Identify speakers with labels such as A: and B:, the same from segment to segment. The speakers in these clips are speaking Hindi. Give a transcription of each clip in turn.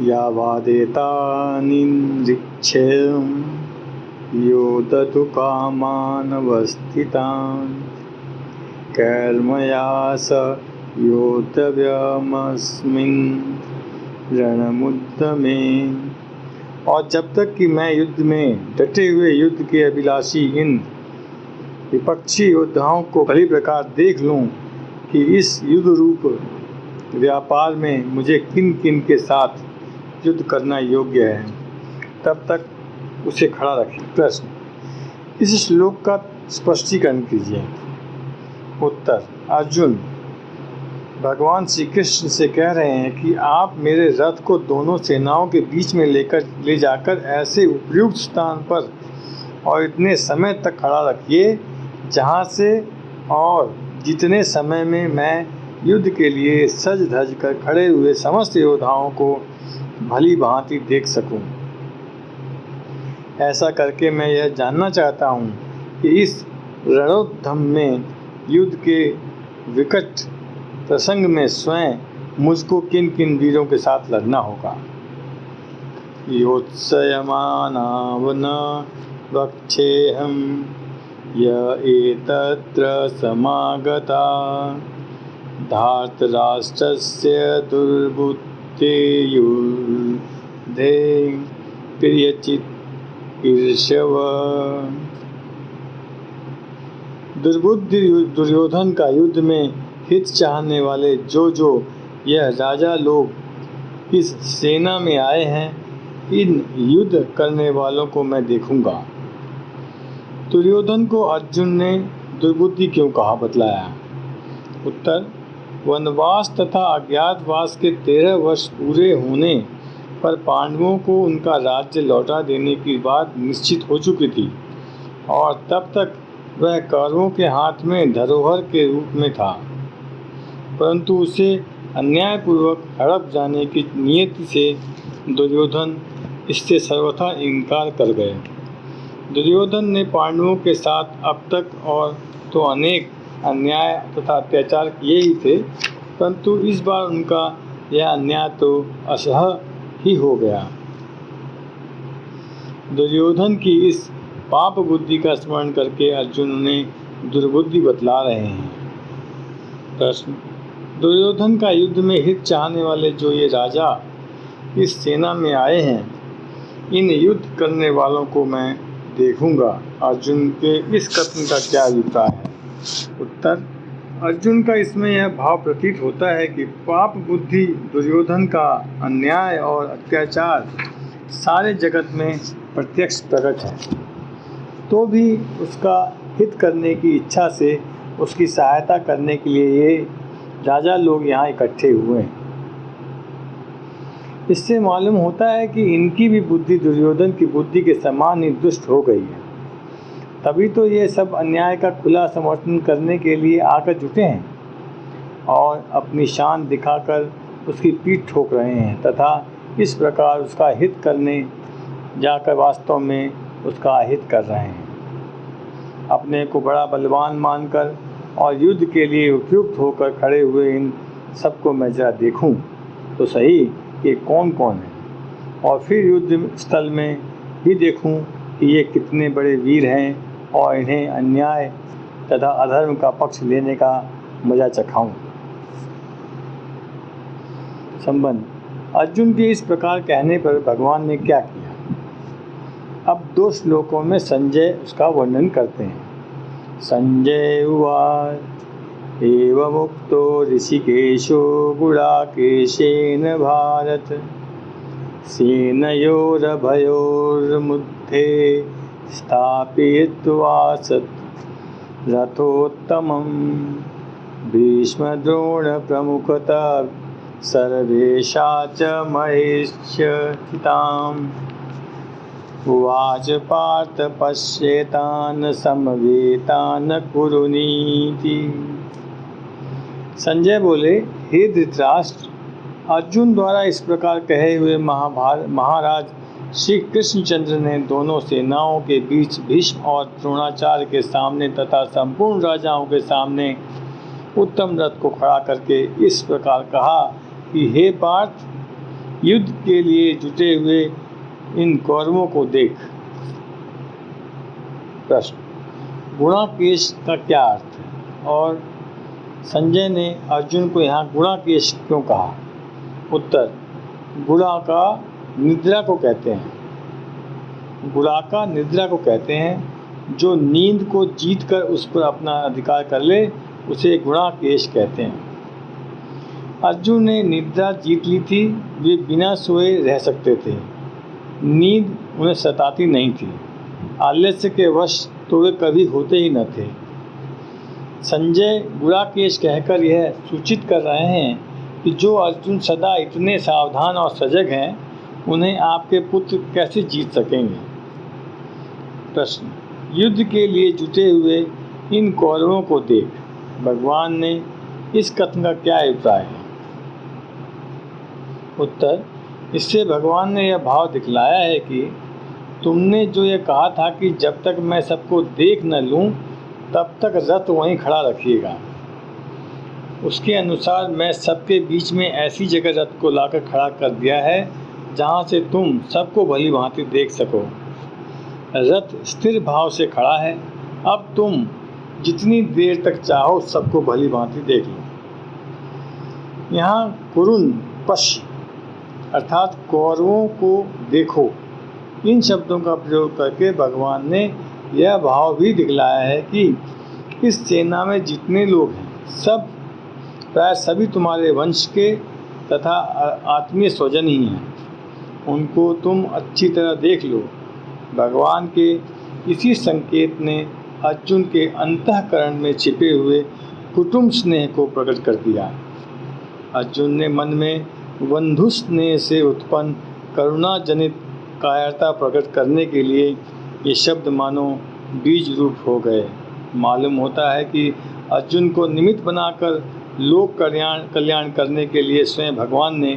A: यावादेतानिन्द्रिच्छेदं योदतु कामानवस्थितान् कैर्मया स योद्धव्यमस्मिन् रणमुद्यमे। और जब तक कि मैं युद्ध में डटे हुए युद्ध के अभिलाषी इन विपक्षी योद्धाओं को भली प्रकार देख लूं कि इस युद्ध रूप व्यापार में मुझे किन किन के साथ युद्ध करना योग्य है, तब तक उसे खड़ा रखें। प्रश्न, इस श्लोक का स्पष्टीकरण कीजिए। उत्तर, अर्जुन भगवान श्री कृष्ण से कह रहे हैं कि आप मेरे रथ को दोनों सेनाओं के बीच में ले जाकर ऐसे उपयुक्त स्थान पर और इतने समय तक खड़ा रखिए जहाँ से और जितने समय में मैं युद्ध के लिए सज धज कर खड़े हुए समस्त योद्धाओं को भली भांति देख सकूं। ऐसा करके मैं यह जानना चाहता हूं कि इस रणोत्सव में युद्ध के विकट प्रसंग में स्वयं मुझको किन किन वीरों के साथ लड़ना होगा। योत्सयमानावन वक्षेऽहं य एतत्र समागता धार्तराष्ट्रस्य दुर्बुद्धेयुर्धे प्रियचित् ईर्ष्यव। दुर्बुद्धि दुर्योधन का युद्ध में हित चाहने वाले जो यह राजा लोग इस सेना में आए हैं, इन युद्ध करने वालों को मैं देखूंगा। दुर्योधन को अर्जुन ने दुर्बुद्धि क्यों कहा, बतलाया। उत्तर, वनवास तथा अज्ञातवास के 13 वर्ष पूरे होने पर पांडवों को उनका राज्य लौटा देने की बात निश्चित हो चुकी थी और तब तक वह कौरवों के हाथ में धरोहर के रूप में था, परंतु उसे अन्यायपूर्वक हड़प जाने की नियति से दुर्योधन इससे सर्वथा इनकार कर गए। दुर्योधन ने पांडवों के साथ अब तक और तो अनेक अन्याय तथा अत्याचार किए ही थे, परंतु इस बार उनका यह अन्याय तो असह्य ही हो गया। दुर्योधन की इस पाप बुद्धि का स्मरण करके अर्जुन उन्हें दुर्बुद्धि बतला रहे हैं। प्रश्न, दुर्योधन का युद्ध में हित चाहने वाले जो ये राजा इस सेना में आए हैं, इन युद्ध करने वालों को मैं देखूंगा। अर्जुन के इस कथन का क्या अभिप्राय है। उत्तर, अर्जुन का इसमें यह भाव प्रतीत होता है कि पाप बुद्धि दुर्योधन का अन्याय और अत्याचार सारे जगत में प्रत्यक्ष प्रकट है, तो भी उसका हित करने की इच्छा से उसकी सहायता करने के लिए ये राजा लोग यहाँ इकट्ठे हुए हैं। इससे मालूम होता है कि इनकी भी बुद्धि दुर्योधन की बुद्धि के समान ही दुष्ट हो गई है, तभी तो ये सब अन्याय का खुला समर्थन करने के लिए आकर जुटे हैं और अपनी शान दिखाकर उसकी पीठ ठोक रहे हैं तथा इस प्रकार उसका हित करने जाकर वास्तव में उसका अहित कर रहे हैं। अपने को बड़ा बलवान मानकर और युद्ध के लिए उपयुक्त होकर खड़े हुए इन सबको मैं जरा देखूं तो सही कि कौन कौन है, और फिर युद्ध स्थल में भी देखूं कि ये कितने बड़े वीर हैं और इन्हें अन्याय तथा अधर्म का पक्ष लेने का मजा चखाऊं। संबंध, अर्जुन के इस प्रकार कहने पर भगवान ने क्या किया। अब 2 श्लोकों में संजय उसका वर्णन करते हैं। संजय उवाच, एवमुक्तो ऋषिकेशो गुडाकेशेन भारत सेनयोरभयोर्मध्ये स्थापयित्वा रथोत्तमं भीष्मद्रोणप्रमुखतः सर्वेषा च महेष्यताम्। उवाच पार्थ पश्येतान् समवेतान् कुरुनीति। संजय बोले, हे धृतराष्ट्र, अर्जुन द्वारा इस प्रकार कहे हुए महाराज श्री कृष्णचंद्र ने दोनों सेनाओं के बीच भीष्म और द्रोणाचार्य के सामने तथा संपूर्ण राजाओं के सामने उत्तम रथ को खड़ा करके इस प्रकार कहा कि हे पार्थ, युद्ध के लिए जुटे हुए इन कौरवों को देख। प्रश्न, गुणाकेश का क्या अर्थ है और संजय ने अर्जुन को यहाँ गुणाकेश क्यों कहा? उत्तर, गुणाका निद्रा को कहते हैं। गुणाका निद्रा को कहते हैं। जो नींद को जीतकर उस पर अपना अधिकार कर ले उसे गुणाकेश कहते हैं। अर्जुन ने निद्रा जीत ली थी। वे बिना सोए रह सकते थे। नींद उन्हें सताती नहीं थी। आलस्य के वश तो वे कभी होते ही न थे। संजय गुणाकेश कहकर यह सूचित कर रहे हैं कि जो अर्जुन सदा इतने सावधान और सजग हैं, उन्हें आपके पुत्र कैसे जीत सकेंगे? प्रश्न, युद्ध के लिए जुटे हुए इन कौरवों को देख। भगवान ने इस कथन का क्या अभिप्राय है? उत्तर, इससे भगवान ने यह भाव दिखलाया है कि तुमने जो यह कहा था कि जब तक मैं सबको देख न लूं तब तक रथ वहीं खड़ा रखिएगा, उसके अनुसार मैं सबके बीच में ऐसी जगह रथ को लाकर खड़ा कर दिया है जहां से तुम सबको भली भांति देख सको। रथ स्थिर भाव से खड़ा है। अब तुम जितनी देर तक चाहो सबको भली भांति देख लो। यहाँ कुरुन पश्य अर्थात कौरवों को देखो, इन शब्दों का प्रयोग करके भगवान ने यह भाव भी दिखलाया है कि इस सेना में जितने लोग हैं सब प्राय सभी तुम्हारे वंश के तथा आत्मीय स्वजन ही हैं। उनको तुम अच्छी तरह देख लो। भगवान के इसी संकेत ने अर्जुन के अंतःकरण में छिपे हुए कुटुंब स्नेह को प्रकट कर दिया। अर्जुन ने मन में बंधु स्नेह से उत्पन्न करुणा जनित कायरता प्रकट करने के लिए ये शब्द मानो बीज रूप हो गए। मालूम होता है कि अर्जुन को निमित्त बनाकर लोक कल्याण करने के लिए स्वयं भगवान ने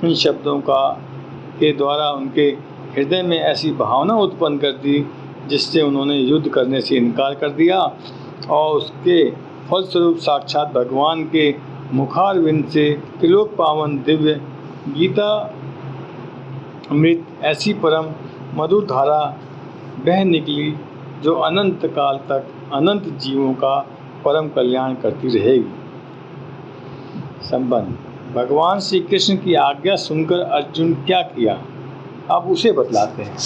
A: इन शब्दों के द्वारा उनके हृदय में ऐसी भावना उत्पन्न कर दी जिससे उन्होंने युद्ध करने से इनकार कर दिया और उसके फलस्वरूप साक्षात भगवान के मुखारविंद से त्रिलोक पावन दिव्य गीता अमृत ऐसी परम मधुर धारा बह निकली जो अनंत काल तक अनंत जीवों का परम कल्याण करती रहेगी। संबंध, भगवान श्री कृष्ण की आज्ञा सुनकर अर्जुन क्या किया, अब उसे बतलाते हैं।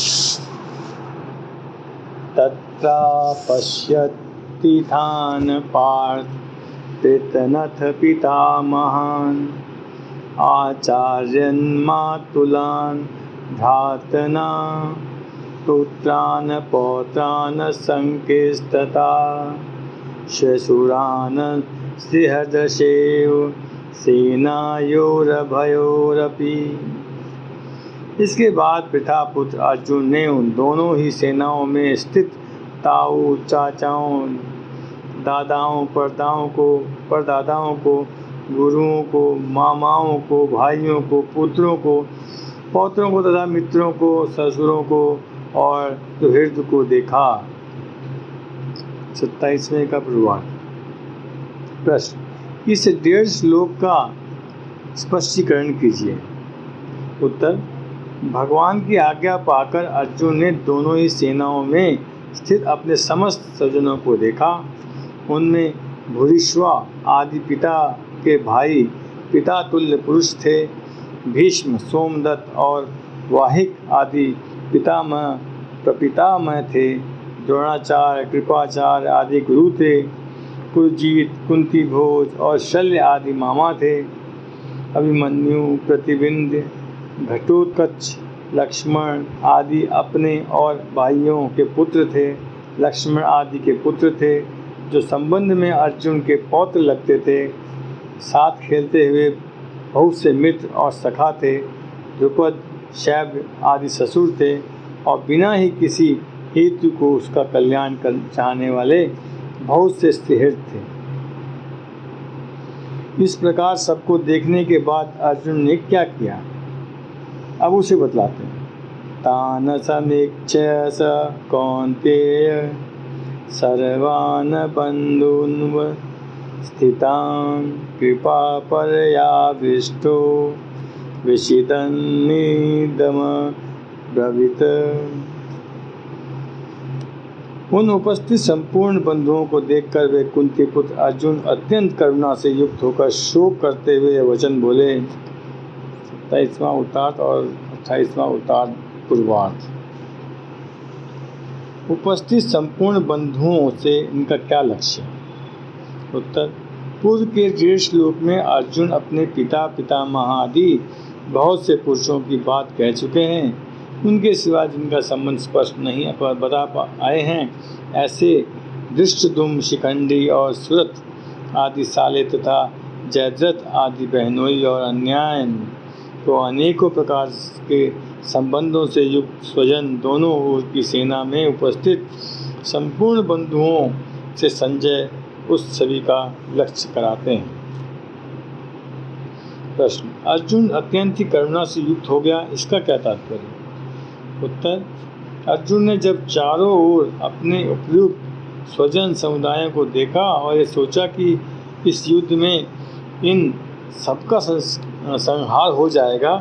A: तत्रा पश्यतीथान पार्थ पितनथ पितामहान् आचार्यन् मातुलान् भ्रातना पुत्रान् पौत्रान् संकेस्तथा श्वशुरान् सृहदर्शेव सेनायोरभयोरपि। इसके बाद पितापुत्र अर्जुन ने उन दोनों ही सेनाओं में स्थित ताऊ, चाचाओं, दादाओं, परदादाओं को, गुरुओं को, मामाओं को, भाइयों को, पुत्रों को, पौत्रों को तथा मित्रों को, ससुरों को और सुहृद को देखा। 27वें का प्रवाद। प्रश्न, इस 1.5 श्लोक का स्पष्टीकरण कीजिए। उत्तर, भगवान की आज्ञा पाकर अर्जुन ने दोनों ही सेनाओं में स्थित अपने समस्त स्वजनों को देखा। उनमें भूरिश्वा आदि पिता के भाई पिता तुल्य पुरुष थे। भीष्म, सोमदत्त और वाहिक आदि पितामह प्रपितामह थे। द्रोणाचार्य, कृपाचार्य आदि गुरु थे। कुरुजीत, कुंती भोज और शल्य आदि मामा थे। अभिमन्यु, प्रतिबिंद, घटोत्कच, लक्ष्मण आदि अपने और भाइयों के पुत्र थे। लक्ष्मण आदि के पुत्र थे जो संबंध में अर्जुन के पौत्र लगते थे। साथ खेलते हुए बहुत से मित्र और सखा थे। द्रुपद, शैब्य आदि ससुर थे और बिना ही किसी हेतु को उसका कल्याण चाहने वाले बहुत से सुहृद थे। इस प्रकार सबको देखने के बाद अर्जुन ने क्या किया, अब उसे बतलाते हैं। तान समीक्ष्य स कौन्तेय सर्वान् बन्धून् स्थितान् कृपापरयाविष्टो विषिदन्निदमब्रवीत्। उन उपस्थित संपूर्ण बंधुओं को देखकर वे कुंती पुत्र अर्जुन अत्यंत करुणा से युक्त होकर शोक करते हुए यह वचन बोले। 27वां उत्तार्ध और 28वां उत्तार्ध पूर्वार्ध। उपस्थित संपूर्ण बंधुओं से इनका क्या लक्ष्य? उत्तर: पूर्व के 1.5 श्लोक में अर्जुन अपने पिता, पितामह आदि बहुत से पुरुषों की बात कह चुके हैं। उनके सिवा जिनका संबंध स्पष्ट नहीं बता आए हैं, ऐसे धृष्टद्युम्न, शिखंडी और सुरथ आदि साले तथा जयद्रथ आदि बहनोई और अन्याय तो अनेकों प्रकार के संबंधों से युक्त स्वजन दोनों ओर की सेना में उपस्थित संपूर्ण बंधुओं से संजय उस सभी का लक्ष्य कराते हैं। प्रश्न: अर्जुन अत्यंत ही करुणा से युक्त हो गया, इसका क्या तात्पर्य? उत्तर: अर्जुन ने जब चारों ओर अपने उपयुक्त स्वजन समुदायों को देखा और ये सोचा कि इस युद्ध में इन सबका संहार हो जाएगा,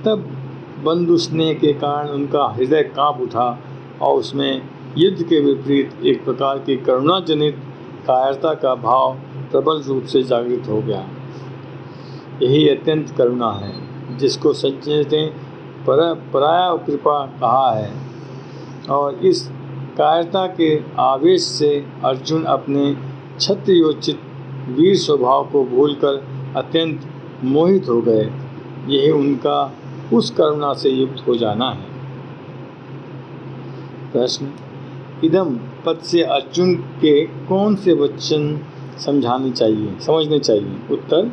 A: तब बंधु स्नेह के कारण उनका हृदय कांप उठा और उसमें युद्ध के विपरीत एक प्रकार की करुणा जनित कायरता का भाव प्रबल रूप से जागृत हो गया। यही अत्यंत करुणा है, जिसको संजय ने पराया कृपा कहा है। और इस कायरता के आवेश से अर्जुन अपने क्षत्रियोचित वीर स्वभाव को भूलकर अत्यंत मोहित हो गए। यही उनका उस करुणा से युक्त हो जाना है। प्रश्न: इदम पद से अर्जुन के कौन से वचन समझने चाहिए? उत्तर: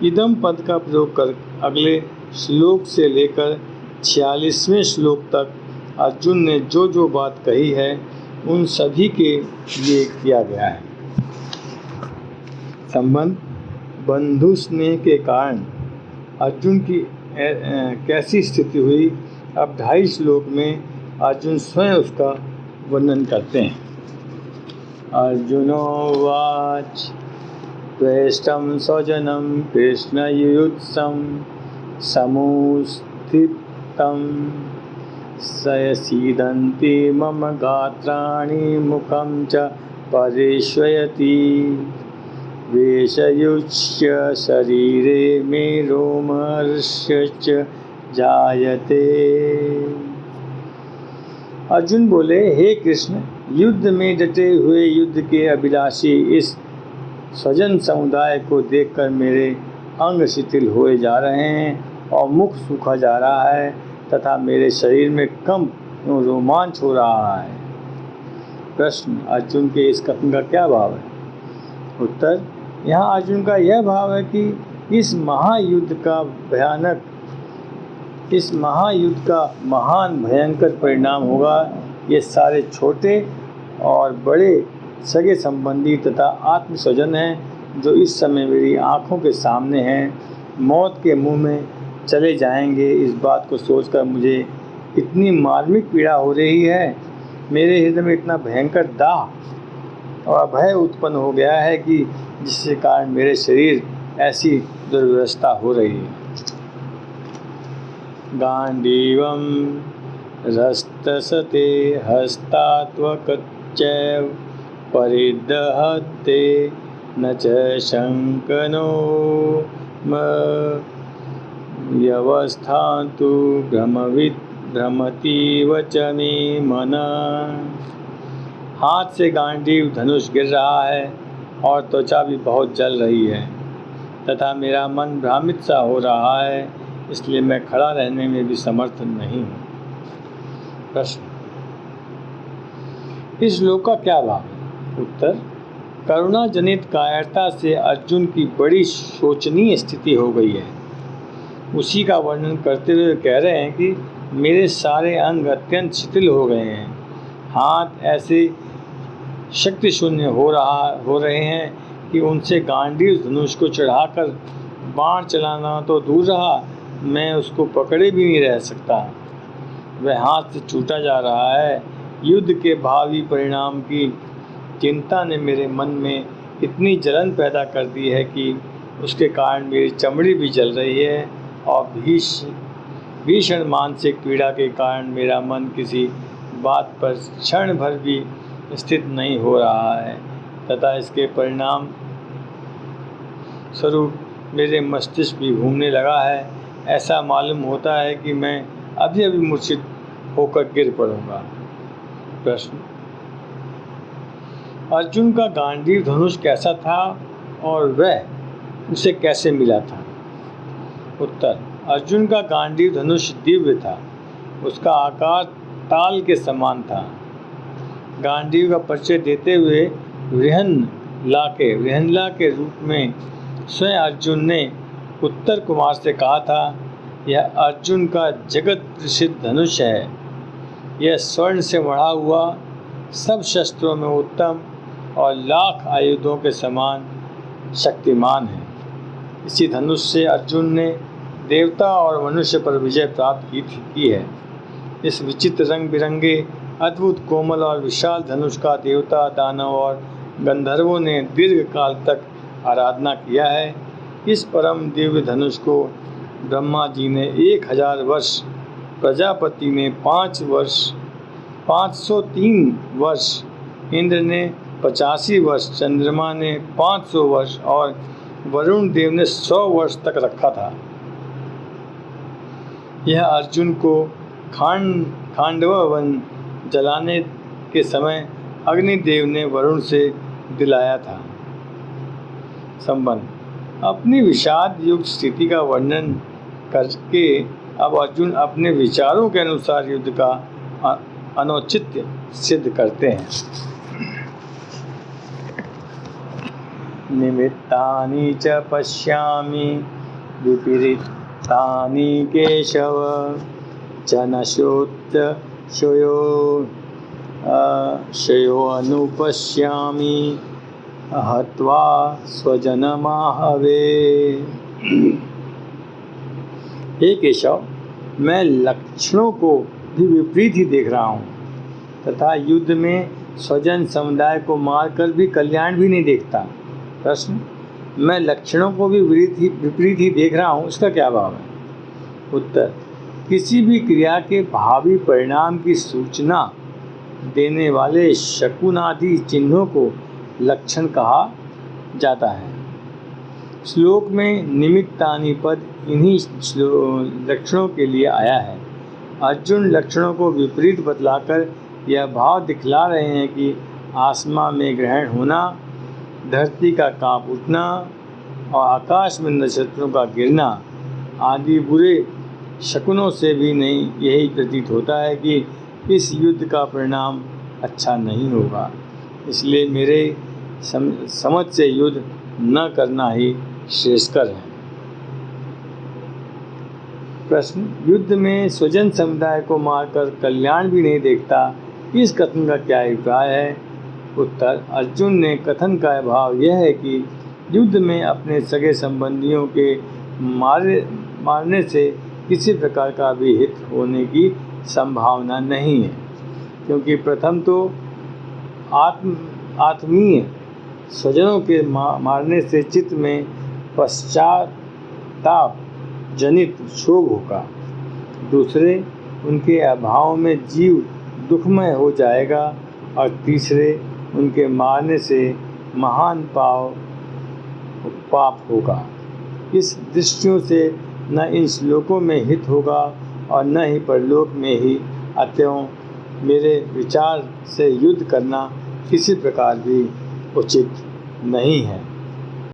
A: इदम पद का प्रयोग कर अगले श्लोक से लेकर 46वें श्लोक तक अर्जुन ने जो जो बात कही है उन सभी के लिए किया गया है। संबंध: बंधु स्नेह के कारण अर्जुन की कैसी स्थिति हुई, अब 2.5 श्लोक में अर्जुन स्वयं उसका वर्णन करते हैं। अर्जुनोवाच त्वेष्टं स्वजनं कृष्णयुयुत्सं समुत्थितं सयसीदन्ति मम गात्राणि मुखं च परिश्वयति वेशयुज्य शरीरे मे रोमहर्षश्च जायते। अर्जुन बोले, हे कृष्ण, युद्ध में डटे हुए युद्ध के अभिलाषी इस स्वजन समुदाय को देखकर मेरे अंग शिथिल हुए जा रहे हैं और मुख सूखा जा रहा है तथा मेरे शरीर में कंप एवं रोमांच हो रहा है। प्रश्न: अर्जुन के इस कथन का क्या भाव है? उत्तर: यहाँ अर्जुन का यह भाव है कि इस महायुद्ध का महान भयंकर परिणाम होगा। ये सारे छोटे और बड़े सगे संबंधी तथा आत्म स्वजन हैं जो इस समय मेरी आँखों के सामने हैं, मौत के मुंह में चले जाएंगे। इस बात को सोचकर मुझे इतनी मार्मिक पीड़ा हो रही है, मेरे हृदय में इतना भयंकर दाह और भय उत्पन्न हो गया है कि जिसके कारण मेरे शरीर ऐसी दुर्व्यवस्था हो रही है। गांडीवं रस्तसते हस्तात्वकच्चैव परिदहते न च शङ्कनो व्यवस्थान्तु भ्रमतीव च मे मनः। हाथ से गांडीव धनुष गिर रहा है और त्वचा भी बहुत जल रही है तथा मेरा मन भ्रामित सा हो रहा है, इसलिए मैं खड़ा रहने में भी समर्थ नहीं हूँ। प्रश्न: इस श्लोक का क्या भाव? उत्तर: करुणा जनित कायरता से अर्जुन की बड़ी शोचनीय स्थिति हो गई है। उसी का वर्णन करते हुए कह रहे हैं कि मेरे सारे अंग अत्यंत शिथिल हो गए हैं, हाथ ऐसे शक्ति शून्य हो रहे हैं कि उनसे गांडीव धनुष को चढ़ाकर बाण चलाना तो दूर रहा, मैं उसको पकड़े भी नहीं रह सकता। वह हाथ से छूटा जा रहा है। युद्ध के भावी परिणाम की चिंता ने मेरे मन में इतनी जलन पैदा कर दी है कि उसके कारण मेरी चमड़ी भी जल रही है और भीषण मानसिक पीड़ा के कारण मेरा मन किसी बात पर क्षण भर भी स्थित नहीं हो रहा है तथा इसके परिणाम स्वरूप मेरे मस्तिष्क भी घूमने लगा है। ऐसा मालूम होता है कि मैं अभी अभी मूर्छित होकर गिर पड़ूंगा। प्रश्न: अर्जुन का गांडीव धनुष कैसा था और वह उसे कैसे मिला था? उत्तर: अर्जुन का गांडीव धनुष दिव्य था। उसका आकार ताल के समान था। गांडीव का परिचय देते हुए वृहनला के रूप में स्वयं अर्जुन ने उत्तर कुमार से कहा था, यह अर्जुन का जगत प्रसिद्ध धनुष है। यह स्वर्ण से मढ़ा हुआ, सब शस्त्रों में उत्तम और लाख आयुधों के समान शक्तिमान है। इसी धनुष से अर्जुन ने देवता और मनुष्य पर विजय प्राप्त की है। इस विचित्र रंग बिरंगे, अद्भुत, कोमल और विशाल धनुष का देवता, दानव और गंधर्वों ने दीर्घ काल तक आराधना किया है। इस परम दिव्य धनुष को ब्रह्मा जी ने 1000 वर्ष, प्रजापति ने 5 वर्ष, 503 वर्ष, इंद्र ने 85 वर्ष, चंद्रमा ने 500 वर्ष और वरुण देव ने 100 वर्ष तक रखा था। यह अर्जुन को खांडव वन जलाने के समय अग्निदेव ने वरुण से दिलाया था। संबंध: अपनी विषाद युक्त स्थिति का वर्णन करके अब अर्जुन अपने विचारों के अनुसार युद्ध का अनौचित्य सिद्ध करते हैं। निमित्तानि च पश्यामि विपरीतानि केशव शयोनुपश्यामि हत्वा स्वजनमाहवे। हे केशव, मैं लक्षणों को भी विपरीत ही देख रहा हूँ तथा युद्ध में स्वजन समुदाय को मारकर भी कल्याण भी नहीं देखता। प्रश्न: मैं लक्षणों को भी विपरीत ही देख रहा हूँ, इसका क्या भाव है? उत्तर: किसी भी क्रिया के भावी परिणाम की सूचना देने वाले शकुनादि चिन्हों को लक्षण कहा जाता है। श्लोक में निमित्तानि पद इन्हीं लक्षणों के लिए आया है। अर्जुन लक्षणों को विपरीत बतलाकर यह भाव दिखला रहे हैं कि आसमान में ग्रहण होना, धरती का कांप उठना और आकाश में नक्षत्रों का गिरना आदि बुरे शकुनों से भी नहीं यही प्रतीत होता है कि इस युद्ध का परिणाम अच्छा नहीं होगा। इसलिए मेरे समझ से युद्ध न करना ही श्रेयस्कर है। प्रश्न: युद्ध में स्वजन समुदाय को मारकर कल्याण भी नहीं देखता, इस कथन का क्या अभिप्राय है? उत्तर: अर्जुन ने कथन का भाव यह है कि युद्ध में अपने सगे संबंधियों के मारने से किसी प्रकार का भी हित होने की संभावना नहीं है, क्योंकि प्रथम तो आत्मीय स्वजनों के मारने से चित्त में पश्चाताप जनित क्षोभ होगा। दूसरे, उनके अभाव में जीव दुखमय हो जाएगा और तीसरे, उनके मारने से महान पाप होगा। इस दृष्टियों से न इन श्लोकों में हित होगा और न ही परलोक में ही। अतएव मेरे विचार से युद्ध करना किसी प्रकार भी उचित नहीं है।